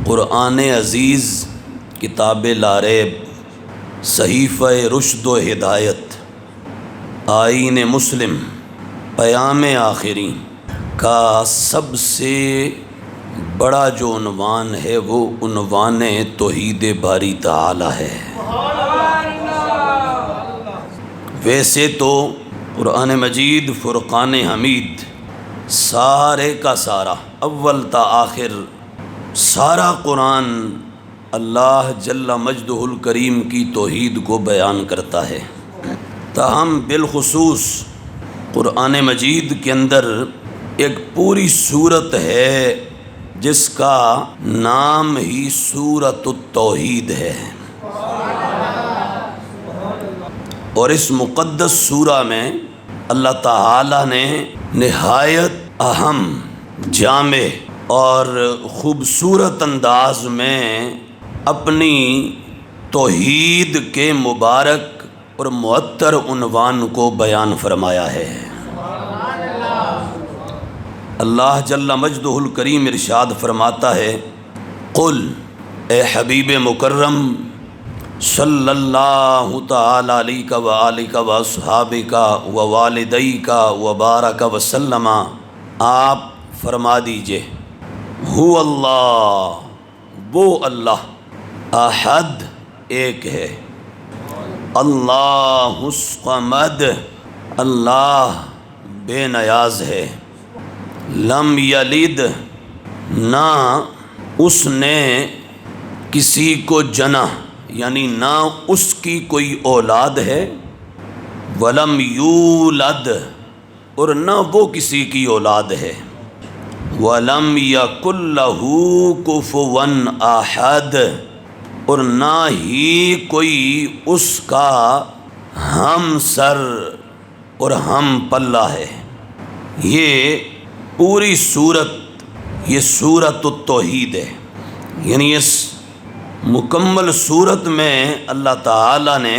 قرآن عزیز کتاب لاریب، صحیفہ رشد و ہدایت، آئین مسلم، پیام آخری کا سب سے بڑا جو عنوان ہے وہ عنوان توحید باری تعالی ہے۔ ویسے تو قرآن مجید فرقان حمید سارے کا سارا اول تا آخر سارا قرآن اللہ جل مجدہ الکریم کی توحید کو بیان کرتا ہے، تاہم بالخصوص قرآن مجید کے اندر ایک پوری سورت ہے جس کا نام ہی سورۃ التوحید ہے، اور اس مقدس سورہ میں اللہ تعالی نے نہایت اہم، جامع اور خوبصورت انداز میں اپنی توحید کے مبارک اور معطر عنوان کو بیان فرمایا ہے۔ اللہ جل مجدہ الکریم ارشاد فرماتا ہے، قل، اے حبیب مکرم صلی اللہ تعالی علیہ وآلہ واصحابہ ووالدیک وبارک وسلم، آپ فرما دیجئے، ہو اللہ، وہ اللہ، احد، ایک ہے، اللہ الصمد، اللہ بے نیاز ہے، لم یلد، نہ اس نے کسی کو جنا، یعنی نہ اس کی کوئی اولاد ہے، ولم یولد، اور نہ وہ کسی کی اولاد ہے، وَلَمْ يَكُنْ لَهُ كُفُوًا أَحَدٌ، اور نہ ہی کوئی اس کا ہم سر اور ہم پلہ ہے۔ یہ پوری سورت، یہ سورۃ التوحید ہے، یعنی اس مکمل سورت میں اللہ تعالی نے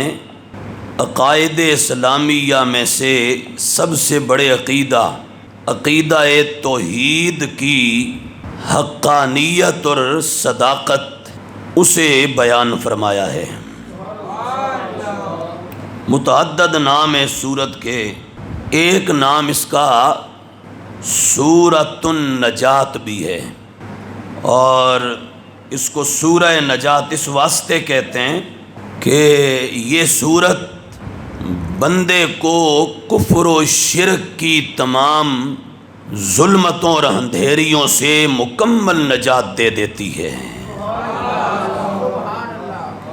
عقائد اسلامیہ میں سے سب سے بڑے عقیدہ توحید کی حقانیت اور صداقت اسے بیان فرمایا ہے۔ متعدد نام ہے سورت کے، ایک نام اس کا سورۃ النجات بھی ہے، اور اس کو سورہ نجات اس واسطے کہتے ہیں کہ یہ سورت بندے کو کفر و شرک کی تمام ظلمتوں اور اندھیریوں سے مکمل نجات دے دیتی ہے۔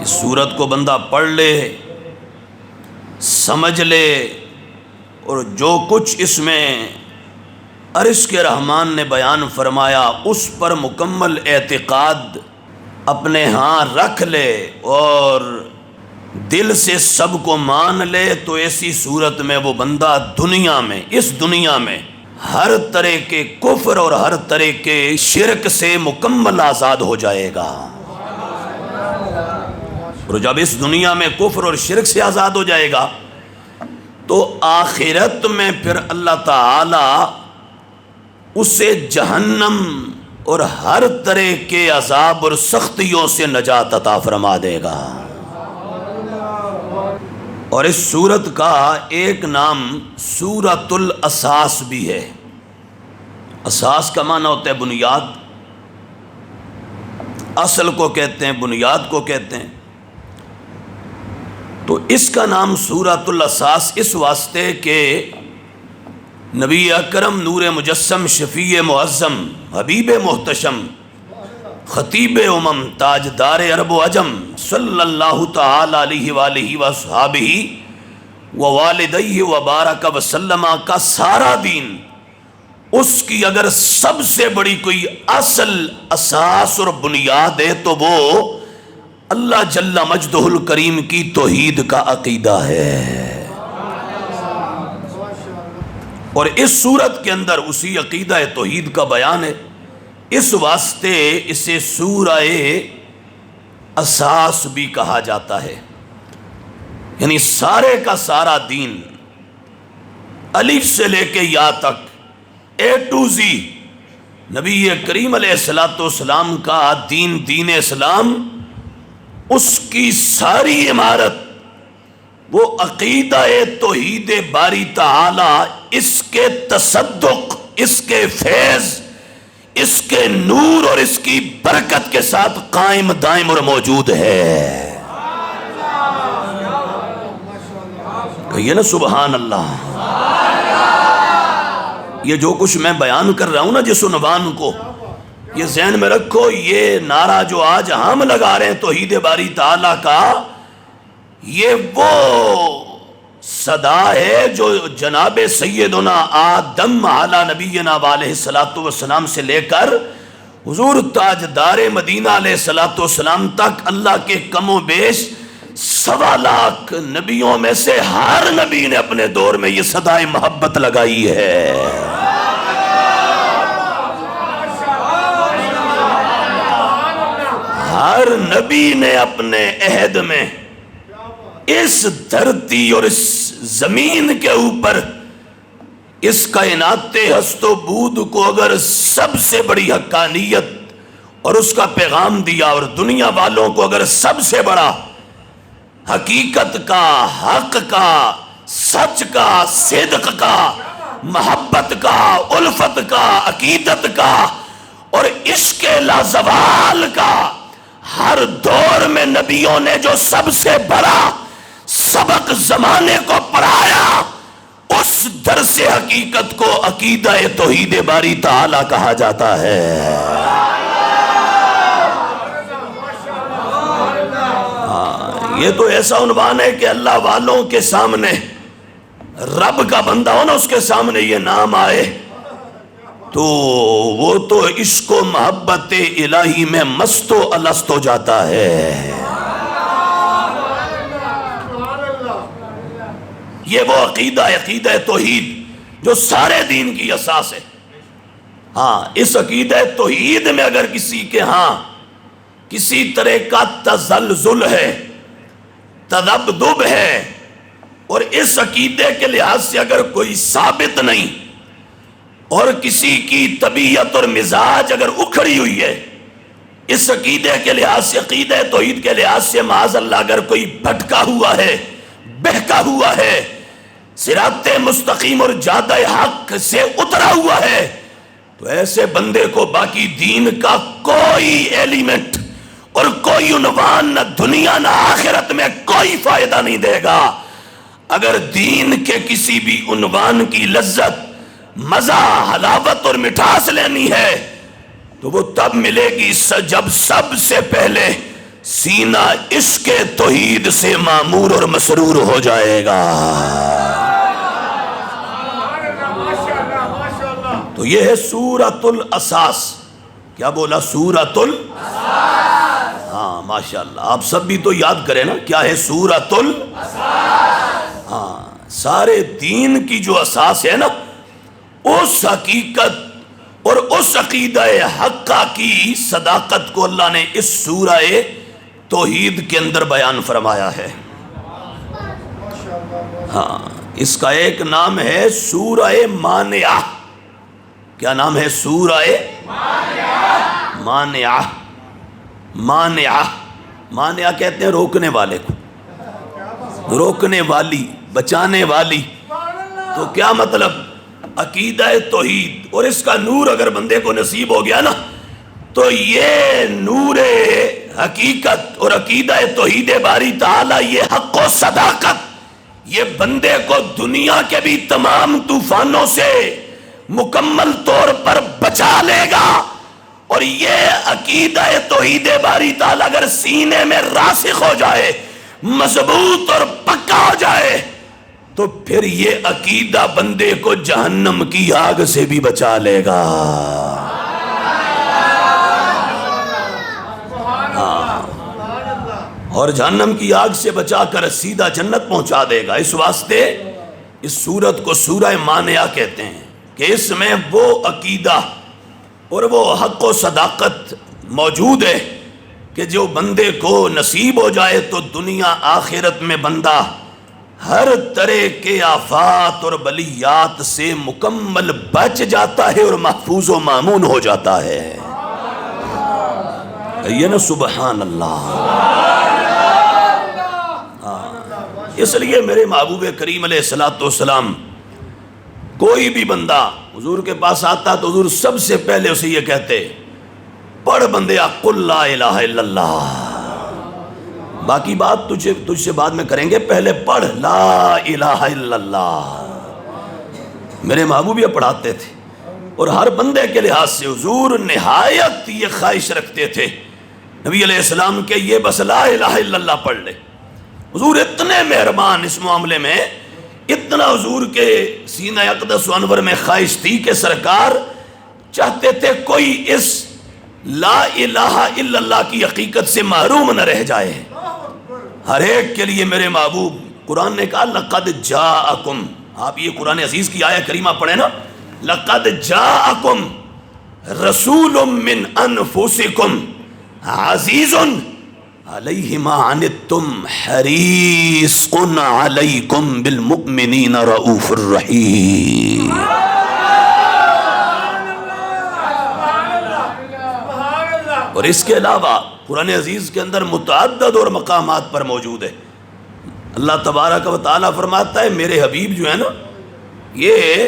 اس سورت کو بندہ پڑھ لے، سمجھ لے، اور جو کچھ اس میں عرش کے رحمان نے بیان فرمایا اس پر مکمل اعتقاد اپنے ہاں رکھ لے اور دل سے سب کو مان لے، تو ایسی صورت میں وہ بندہ دنیا میں، اس دنیا میں ہر طرح کے کفر اور ہر طرح کے شرک سے مکمل آزاد ہو جائے گا، اور جب اس دنیا میں کفر اور شرک سے آزاد ہو جائے گا تو آخرت میں پھر اللہ تعالی اسے جہنم اور ہر طرح کے عذاب اور سختیوں سے نجات عطا فرما دے گا۔ اور اس سورت کا ایک نام سورۃ الاساس بھی ہے۔ اساس کا معنی ہوتا ہے بنیاد، اصل کو کہتے ہیں، بنیاد کو کہتے ہیں، تو اس کا نام سورۃ الاساس اس واسطے کہ نبی اکرم نور مجسم، شفیع معظم، حبیب محتشم، خطیب امم، تاجدار عرب و عجم، صلی اللہ تعالی علیہ وآلہ وصحابہ ووالدیہ وبارک وسلم کا سارا دین، اس کی اگر سب سے بڑی کوئی اصل، اساس اور بنیاد ہے تو وہ اللہ جل مجدہ الکریم کی توحید کا عقیدہ ہے، اور اس صورت کے اندر اسی عقیدہ توحید کا بیان ہے، اس واسطے اسے سورہ اساس بھی کہا جاتا ہے، یعنی سارے کا سارا دین الف سے لے کے یا تک، اے ٹو زی، نبی کریم علیہ الصلوۃ والسلام کا دین، دین اسلام، اس کی ساری عمارت وہ عقیدہ توحید باری تعالی، اس کے تصدق، اس کے فیض، اس کے نور اور اس کی برکت کے ساتھ قائم دائم اور موجود ہے۔ کہیے نا سبحان اللہ۔ یہ جو کچھ میں بیان کر رہا ہوں نا جس عنوان کو، یہ ذہن میں رکھو، یہ نعرہ جو آج ہم لگا رہے ہیں توحید باری تعالیٰ کا، یہ وہ صدا ہے جو جناب سیدنا آدم علی نبینا علیہ الصلوۃ والسلام سے لے کر حضور تاجدار مدینہ علیہ الصلوۃ والسلام تک اللہ کے کم و بیش 1.25 لاکھ نبیوں میں سے ہر نبی نے اپنے دور میں یہ صدائے محبت لگائی ہے۔ ہر نبی نے اپنے عہد میں اس دھرتی اور اس زمین کے اوپر اس کائنات ہست و بود کو اگر سب سے بڑی حقانیت اور اس کا پیغام دیا، اور دنیا والوں کو اگر سب سے بڑا حقیقت کا، حق کا، سچ کا، صدق کا، محبت کا، الفت کا، عقیدت کا اور عشق لازوال کا، ہر دور میں نبیوں نے جو سب سے بڑا سبق زمانے کو پڑھایا، اس درس حقیقت کو عقیدہ توحید باری تعالی کہا جاتا ہے۔ یہ تو ایسا عنوان ہے کہ اللہ والوں کے سامنے، رب کا بندہ ہو نا، اس کے سامنے یہ نام آئے تو وہ تو عشق و محبت الہی میں مست و الست ہو جاتا ہے۔ یہ وہ عقیدہ ہے، عقیدہ توحید، جو سارے دین کی اساس ہے۔ ہاں، اس عقیدہ توحید میں اگر کسی کے ہاں کسی طرح کا تزلزل ہے، تذبذب ہے، اور اس عقیدے کے لحاظ سے اگر کوئی ثابت نہیں، اور کسی کی طبیعت اور مزاج اگر اکھڑی ہوئی ہے، اس عقیدے کے لحاظ سے، عقیدہ توحید کے لحاظ سے معاذ اللہ اگر کوئی بھٹکا ہوا ہے، بہکا ہوا ہے، صراط مستقیم اور جادہ حق سے اترا ہوا ہے، تو ایسے بندے کو باقی دین کا کوئی ایلیمنٹ اور کوئی عنوان نہ دنیا نہ آخرت میں کوئی فائدہ نہیں دے گا۔ اگر دین کے کسی بھی عنوان کی لذت، مزہ، حلاوت اور مٹھاس لینی ہے تو وہ تب ملے گی جب سب سے پہلے سینہ عشق توحید سے معمور اور مسرور ہو جائے گا۔ تو یہ ہے سورۃ الاساس۔ کیا بولا؟ سورۃ الاساس۔ ہاں ماشاءاللہ، آپ سب بھی تو یاد کریں نا، کیا ہے سورۃ الاساس؟ ہاں، سارے دین کی جو اساس ہے نا، اس حقیقت اور اس عقیدہ حقہ کی صداقت کو اللہ نے اس سورہ توحید کے اندر بیان فرمایا ہے۔ ہاں، اس کا ایک نام ہے سورہ مانعہ۔ کیا نام ہے؟ سورہ مانعہ۔ مانعہ، مانعہ کہتے ہیں روکنے والے کو، روکنے والی، بچانے والی۔ تو کیا مطلب؟ عقیدہ توحید اور اس کا نور اگر بندے کو نصیب ہو گیا نا، تو یہ نور حقیقت اور عقیدہ توحید باری تعالی، یہ حق و صداقت، یہ بندے کو دنیا کے بھی تمام طوفانوں سے مکمل طور پر بچا لے گا۔ اور یہ عقیدہ توحید باری تعالی اگر سینے میں راسخ ہو جائے، مضبوط اور پکا ہو جائے، تو پھر یہ عقیدہ بندے کو جہنم کی آگ سے بھی بچا لے گا۔ اور جہنم کی آگ سے بچا کر سیدھا جنت پہنچا دے گا۔ اس واسطے اس سورت کو سورہ مانعہ کہتے ہیں کہ اس میں وہ عقیدہ اور وہ حق و صداقت موجود ہے کہ جو بندے کو نصیب ہو جائے تو دنیا آخرت میں بندہ ہر طرح کے آفات اور بلیات سے مکمل بچ جاتا ہے اور محفوظ و مامون ہو جاتا ہے. کہیے نا سبحان اللہ. اس لیے میرے محبوب کریم علیہ الصلوۃ والسلام کوئی بھی بندہ حضور کے پاس آتا تو حضور سب سے پہلے اسے یہ کہتے پڑھ بندیا قل لا الہ الا اللہ. باقی بات تجھ سے بعد میں کریں گے، پہلے پڑھ لا الہ الا اللہ. میرے محبوب یہ پڑھاتے تھے اور ہر بندے کے لحاظ سے حضور نہایت یہ خواہش رکھتے تھے نبی علیہ السلام کے یہ بس لا الہ الا اللہ پڑھ لے. حضور اتنے مہربان اس معاملے میں، اتنا حضور کے سینہ اقدس و انور میں خواہش تھی کہ سرکار چاہتے تھے کوئی اس لا الہ الا اللہ کی حقیقت سے محروم نہ رہ جائے. ہر ایک کے لیے میرے محبوب، قرآن نے کہا لقد جاءکم، آپ یہ قرآن عزیز کی آیہ کریمہ پڑھیں نا، لقد جاءکم رسول من انفسکم عزیز علیہ ما عنتم حریص علیکم بالمؤمنین رؤوف الرحیم. اور اس کے علاوہ قرآن عزیز کے اندر متعدد اور مقامات پر موجود ہے. اللہ تبارک و تعالیٰ فرماتا ہے میرے حبیب جو ہے نا یہ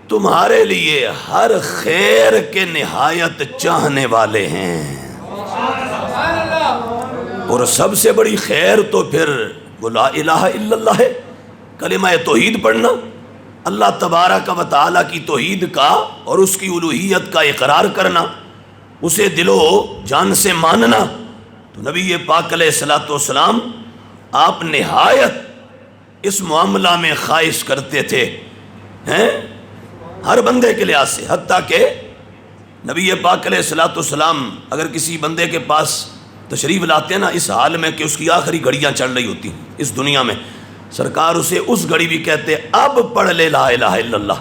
تمہارے لیے ہر خیر کے نہایت چاہنے والے ہیں. اور سب سے بڑی خیر تو پھر وہ لا الہ الا اللہ ہے، کلمہ توحید پڑھنا، اللہ تبارک و تعالیٰ کی توحید کا اور اس کی الوہیت کا اقرار کرنا، اسے دل و جان سے ماننا. تو نبی پاک علیہ الصلوۃ والسلام آپ نہایت اس معاملہ میں خواہش کرتے تھے ہر بندے کے لحاظ سے. حتیٰ کہ نبی پاک علیہ الصلوۃ والسلام اگر کسی بندے کے پاس تشریف لاتے ہیں نا اس حال میں کہ اس کی آخری گھڑیاں چل رہی ہوتی ہیں اس دنیا میں، سرکار اسے اس گھڑی بھی کہتے اب پڑھ لے لا الہ الا اللہ،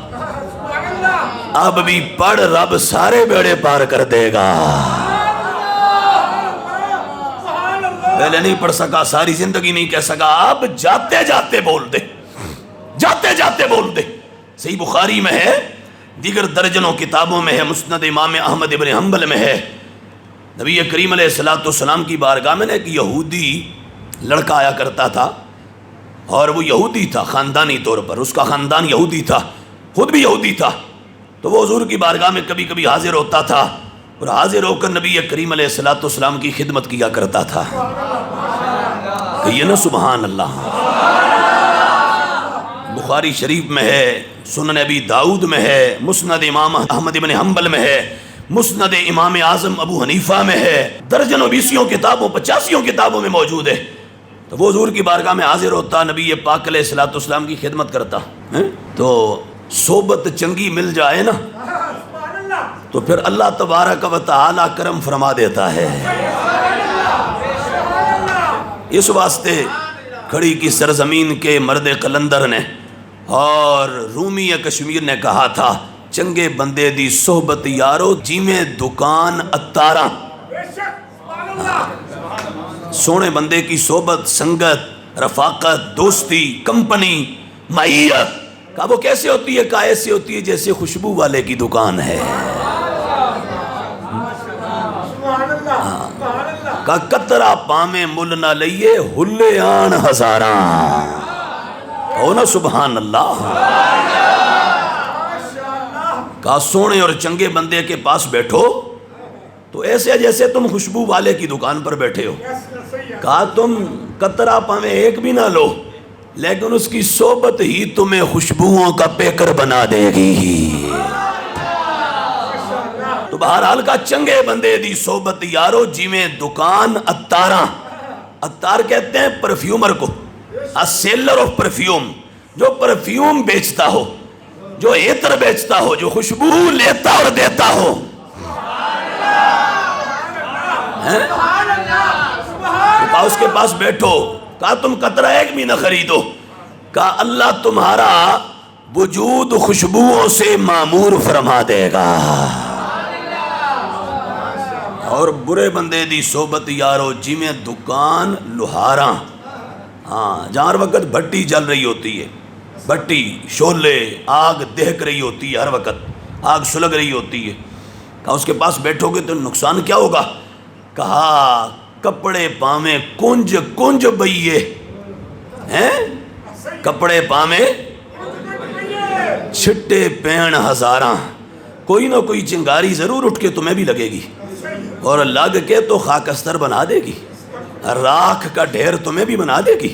اب بھی پڑھ رب سارے بیڑے پار کر دے گا. پہلے نہیں پڑھ سکا، ساری زندگی نہیں کہہ سکا، اب جاتے جاتے بول دے، جاتے جاتے بول دے. صحیح بخاری میں ہے، دیگر درجنوں کتابوں میں ہے، مسند امام احمد ابن حنبل میں ہے. نبی کریم علیہ الصلوۃ والسلام کی بارگاہ میں ایک یہودی لڑکا آیا کرتا تھا، اور وہ یہودی تھا خاندانی طور پر، اس کا خاندان یہودی تھا، خود بھی یہودی تھا. تو وہ حضور کی بارگاہ میں کبھی کبھی حاضر ہوتا تھا اور حاضر ہو کر نبی کریم علیہ الصلوۃ والسلام کی خدمت کیا کرتا تھا. کہیے نا سبحان اللہ. بخاری شریف میں ہے، سنن ابی داؤد میں ہے، مسند امام احمد بن حنبل میں ہے، مسند امام اعظم ابو حنیفہ میں ہے، درجنوں بیسیوں کتابوں 85 کتابوں میں موجود ہے. تو وہ حضور کی بارگاہ میں حاضر ہوتا، نبی پاک علیہ الصلوۃ والسلام کی خدمت کرتا. تو صحبت چنگی مل جائے نا تو پھر اللہ تبارک و تعالی کرم فرما دیتا ہے. اس واسطے کھڑی کی سرزمین کے مرد قلندر نے اور رومی کشمیر نے کہا تھا چنگے بندے دی صحبت یارو جیویں دکان اتارا. سونے بندے کی صحبت، سنگت، رفاقت، دوستی، کمپنی، معیت کہا وہ کیسے ہوتی ہے؟ کہا ایسے ہوتی ہے جیسے خوشبو والے کی دکان ہے. کہا قطرہ پامے مل نہ لئیے ہلے آن ہزاراں. کہو نا سبحان اللہ. کہا سونے اور چنگے بندے کے پاس بیٹھو تو ایسے جیسے تم خوشبو والے کی دکان پر بیٹھے ہو. کہا تم قطرہ پامے ایک بھی نہ لو لیکن اس کی صحبت ہی تمہیں خوشبوؤں کا پیکر بنا دے گی. تو بہرحال کا چنگے بندے دی صحبت یارو جیویں دکان اتاراں. اتار کہتے ہیں پرفیومر کو، سیلر آف پرفیوم، جو پرفیوم بیچتا ہو، جو عطر بیچتا ہو، جو خوشبو لیتا اور دیتا ہو. کہا اس کے پاس بیٹھو. کہا تم قطرہ ایک بھی نہ خریدو. کہا اللہ تمہارا وجود خوشبوؤں سے معمور فرما دے گا. اور برے بندے دی صحبت یارو جیویں دکان لوہاراں. ہاں، جہاں ہر وقت بھٹی جل رہی ہوتی ہے، بھٹی، شعلے، آگ دہک رہی ہوتی ہے، ہر وقت آگ سلگ رہی ہوتی ہے. کہا اس کے پاس بیٹھو گے تو نقصان کیا ہوگا؟ کہا کپڑے پامیں کنج کنج بئیے ہیں، کپڑے پامیں چھٹے پین ہزاراں، کوئی نہ کوئی چنگاری ضرور اٹھ کے تمہیں بھی لگے گی، اور لگ کے تو خاکستر بنا دے گی، راکھ کا ڈھیر تمہیں بھی بنا دے گی.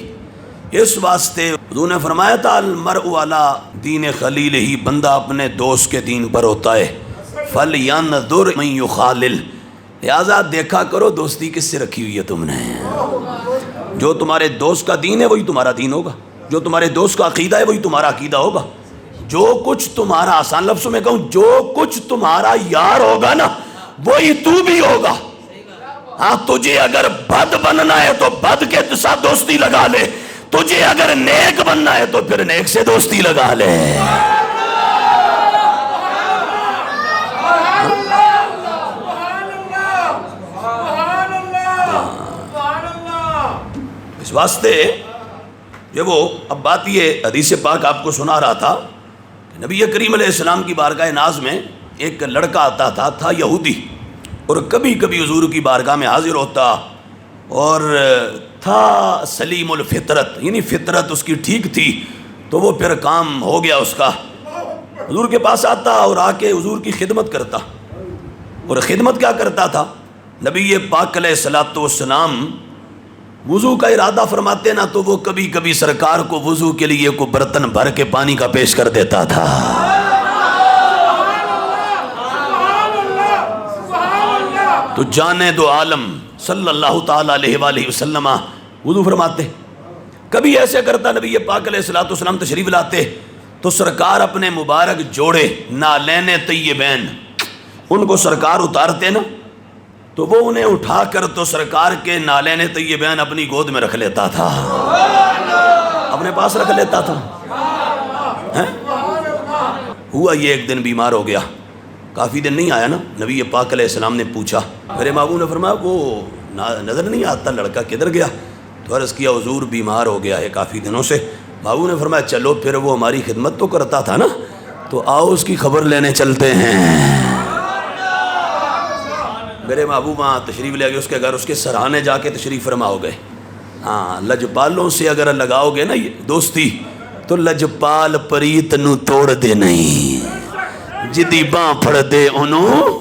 اس واسطے حضور نے فرمایا تھا المرء علی دین خلیل ہی، بندہ اپنے دوست کے دین پر ہوتا ہے. فَلْيَنْظُرْ مَنْ يُخَالِلْ، لہٰذا دیکھا کرو دوستی کس سے رکھی ہوئی ہے تم نے. جو تمہارے دوست کا دین ہے وہی تمہارا دین ہوگا، جو تمہارے دوست کا عقیدہ ہے وہی تمہارا عقیدہ ہوگا. جو کچھ تمہارا، آسان لفظوں میں کہوں، جو کچھ تمہارا یار ہوگا نا وہی تو بھی ہوگا. ہاں، تجھے اگر بد بننا ہے تو بد کے ساتھ دوستی لگا لے، تجھے اگر نیک بننا ہے تو پھر نیک سے دوستی لگا لے. اس واسطے جب وہ، اب بات یہ حدیث پاک آپ کو سنا رہا تھا کہ نبی کریم علیہ السلام کی بارگاہ ناز میں ایک لڑکا آتا تھا یہودی، اور کبھی کبھی حضور کی بارگاہ میں حاضر ہوتا، اور تھا سلیم الفطرت، یعنی فطرت اس کی ٹھیک تھی، تو وہ پھر کام ہو گیا اس کا. حضور کے پاس آتا اور آ کے حضور کی خدمت کرتا. اور خدمت کیا کرتا تھا؟ نبی پاک علیہ الصلوۃ والسلام وضو کا ارادہ فرماتے نا تو وہ کبھی کبھی سرکار کو وضو کے لیے کوئی برتن بھر کے پانی کا پیش کر دیتا تھا. تو جانے دو عالم صلی اللہ تعالی علیہ وآلہ وسلم وضو فرماتے. کبھی ایسے کرتا نبی پاک علیہ الصلوۃ والسلام تشریف لاتے تو سرکار اپنے مبارک جوڑے نالین طیبین ان کو سرکار اتارتے نا تو وہ انہیں اٹھا کر تو سرکار کے نالین طیبین اپنی گود میں رکھ لیتا تھا، اپنے پاس رکھ لیتا تھا. ہوا یہ ایک دن بیمار ہو گیا، کافی دن نہیں آیا نا. نبی پاک علیہ السلام نے پوچھا، میرے محبوب نے فرمایا وہ نظر نہیں آتا لڑکا کدھر گیا؟ تو عرض کیا حضور بیمار ہو گیا ہے کافی دنوں سے. محبوب نے فرمایا چلو پھر وہ ہماری خدمت تو کرتا تھا نا، تو آؤ اس کی خبر لینے چلتے ہیں. میرے محبوب وہاں تشریف لے گئے اس کے گھر، اس کے سرانے جا کے تشریف فرما ہو گئے. ہاں، لجپالوں سے اگر لگاؤ گے نا یہ دوستی تو لجپال پریت نو توڑ دے نہیں، جدی باں پھڑ دے انہوں.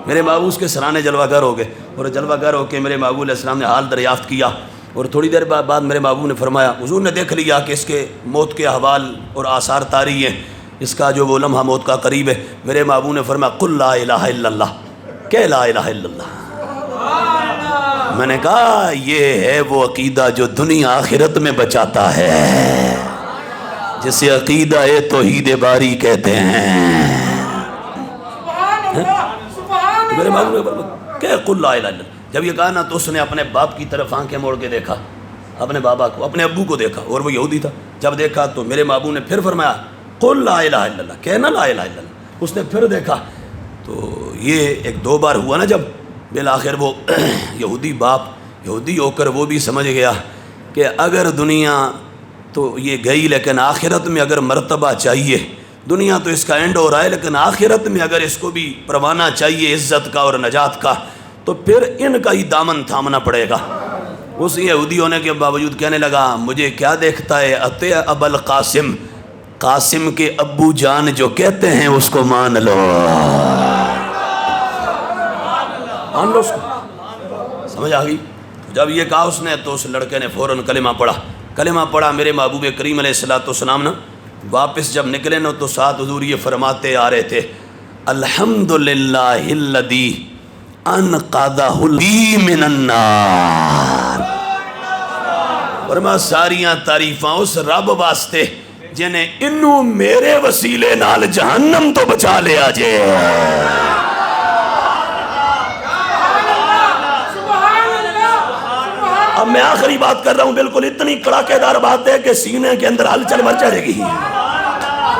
میرے محبوب اس کے سرانے جلوہ گر ہو گئے، اور جلوہ گر ہو کے میرے محبوب علیہ السلام نے حال دریافت کیا. اور تھوڑی دیر بعد میرے محبوب نے فرمایا، حضور نے دیکھ لیا کہ اس کے موت کے احوال اور آثار طاری ہیں، اس کا جو وہ لمحہ موت کا قریب ہے. میرے محبوب نے فرمایا قل لا الہ الا اللہ، کہ لا الہ الا اللہ. میں نے کہا یہ ہے وہ عقیدہ جو دنیا آخرت میں بچاتا ہے، جسے عقیدہ توحید باری کہتے ہیں. میرے محبوب نے کہ قل لا الہ الا اللہ. جب یہ کہا نا تو اس نے اپنے باپ کی طرف آنکھیں موڑ کے دیکھا، اپنے بابا کو، اپنے ابو کو دیکھا، اور وہ یہودی تھا. جب دیکھا تو میرے محبوب نے پھر فرمایا قل لا الہ الا اللہ، کہنا لا الہ الا اللہ. اس نے پھر دیکھا تو یہ ایک دو بار ہوا نا. جب بالآخر وہ یہودی باپ یہودی ہو کر وہ بھی سمجھ گیا کہ اگر دنیا تو یہ گئی لیکن آخرت میں اگر مرتبہ چاہیے، دنیا تو اس کا اینڈ ہو رہا ہے لیکن آخرت میں اگر اس کو بھی پروانہ چاہیے عزت کا اور نجات کا تو پھر ان کا ہی دامن تھامنا پڑے گا. اس یہودی ہونے کے باوجود کہنے لگا مجھے کیا دیکھتا ہے، اطیع ابا القاسم، قاسم کے ابو جان جو کہتے ہیں اس کو مان لو. مان لو اس کو. سمجھ آ گئی؟ جب یہ کہا اس نے تو اس لڑکے نے فوراً کلمہ پڑھا. میرے محبوب کریم علیہ الصلوۃ والسلام نا واپس جب نکلے نا تو ساتھ حضور یہ فرماتے آ رہے تھے الحمدللہ الذی انقذہ لی من النار. فرما ساریاں تعریفاں اس رب واسطے جنہیں انہوں میرے وسیلے نال جہنم تو بچا لیا جے. اب میں آخری بات کر رہا ہوں، بالکل اتنی کڑاکے دار بات ہے کہ سینے کے اندر ہلچل مچ جائے گی.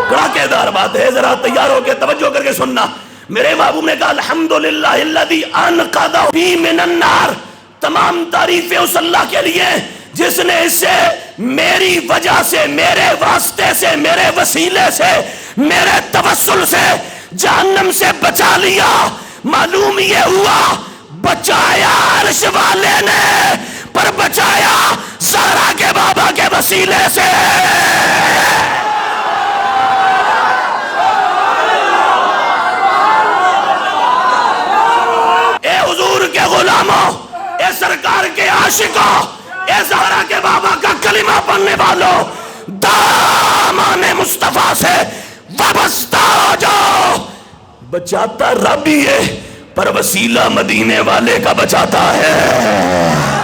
کڑاکے دار بات ہے، ذرا تیار ہو کے توجہ کر کے سننا. میرے محبوب نے کہا الحمدللہ الذی انقذہ بی من النار. تمام تعریفیں اس اللہ کے لیے جس نے اسے میری وجہ سے، میرے واسطے سے، میرے وسیلے سے، میرے توسل سے جہنم سے بچا لیا، معلوم یہ ہوا بچایا عرش والے نے، پر بچایا زہرا کے بابا کے وسیلے سے۔ اے حضور کے غلاموں، اے سرکار کے عاشقوں، اے زہرا کے بابا کا کلمہ پڑھنے والوں، دامان مصطفیٰ سے وابستہ ہو جاؤ۔ بچاتا رب ہی ہے پر وسیلہ مدینے والے کا بچاتا ہے۔